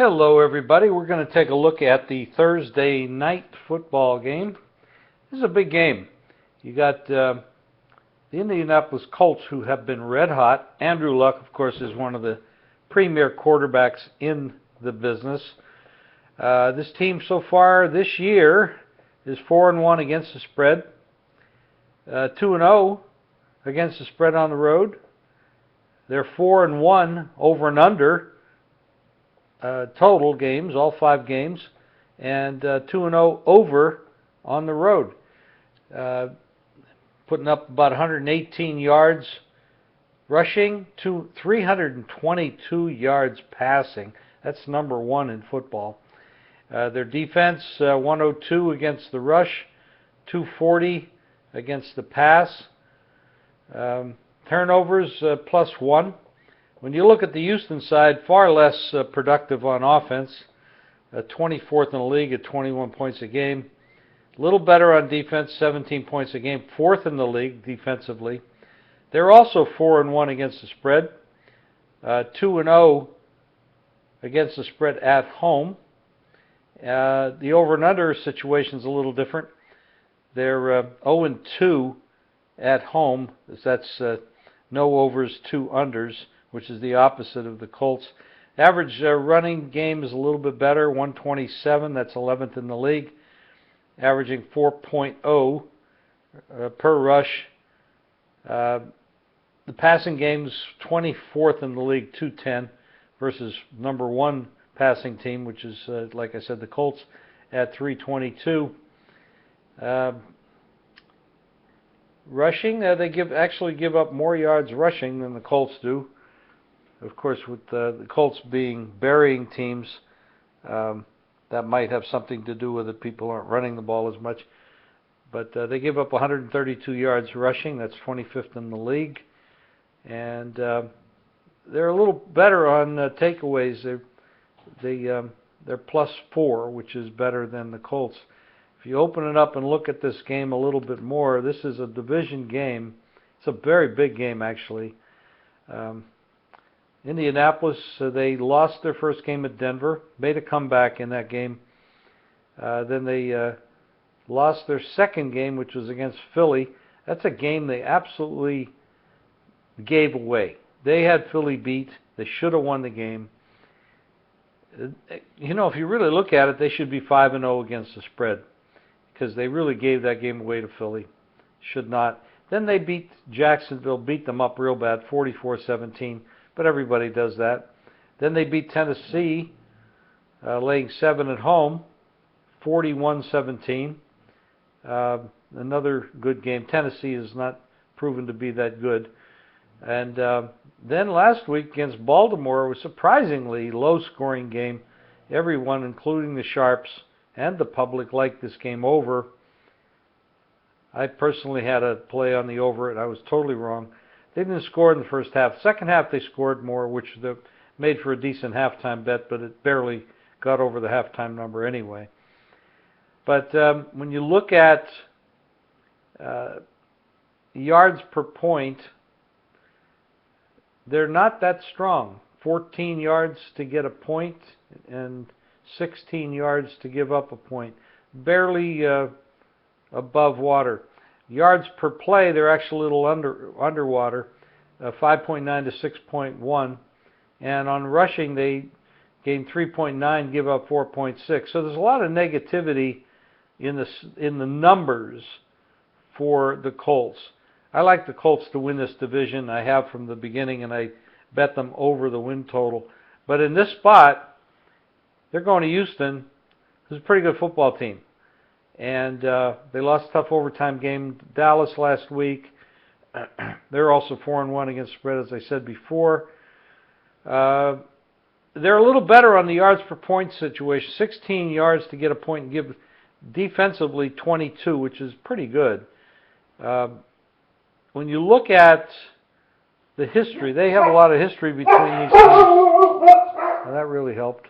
Hello everybody, we're going to take a look at the Thursday night football game. This is a big game. You got the Indianapolis Colts, who have been red hot. Andrew Luck, of course, is one of the premier quarterbacks in the business. This team so far this year is 4-1 against the spread, 2-0 against the spread on the road. They're 4-1 over and under total games, all 5 games, and 2-0 over on the road. Putting up about 118 yards rushing to 322 yards passing. That's number 1 in football. Their defense, 102 against the rush, 240 against the pass. Turnovers, +1. When you look at the Houston side, far less productive on offense, 24th in the league at 21 points a game. A little better on defense, 17 points a game, 4th in the league defensively. They're also 4-1 against the spread, 2-0 against the spread at home. The over and under situation is a little different. They're 0-2 at home. That's no overs, 2 unders, which is the opposite of the Colts. Average running game is a little bit better, 127. That's 11th in the league, averaging 4.0 per rush. The passing game's 24th in the league, 210, versus number 1 passing team, which is, like I said, the Colts at 322. Rushing, they actually give up more yards rushing than the Colts do. Of course, with the Colts being burying teams, that might have something to do with it. People aren't running the ball as much. But they give up 132 yards rushing. That's 25th in the league. And they're a little better on takeaways. They're +4, which is better than the Colts. If you open it up and look at this game a little bit more, this is a division game. It's a very big game, actually. Indianapolis, they lost their first game at Denver, made a comeback in that game. Then they lost their second game, which was against Philly. That's a game they absolutely gave away. They had Philly beat. They should have won the game. You know, if you really look at it, they should be 5-0 against the spread, because they really gave that game away to Philly. Should not. Then they beat Jacksonville, beat them up real bad, 44-17. But everybody does that. Then they beat Tennessee, laying 7 at home, 41-17. Another good game. Tennessee is not proven to be that good. And then last week against Baltimore was a surprisingly low-scoring game. Everyone, including the Sharps and the public, liked this game over. I personally had a play on the over, and I was totally wrong. They didn't score in the first half. Second half, they scored more, which made for a decent halftime bet, but it barely got over the halftime number anyway. But when you look at yards per point, they're not that strong. 14 yards to get a point and 16 yards to give up a point. Barely above water. Yards per play, they're actually a little underwater, 5.9 to 6.1. And on rushing, they gain 3.9, give up 4.6. So there's a lot of negativity in the numbers for the Colts. I like the Colts to win this division. I have from the beginning, and I bet them over the win total. But in this spot, they're going to Houston, who's a pretty good football team. And they lost a tough overtime game to Dallas last week. They're also 4-1 against spread, as I said before. They're a little better on the yards per point situation. 16 yards to get a point and give defensively 22, which is pretty good. When you look at the history, they have a lot of history between these teams. Well, that really helped.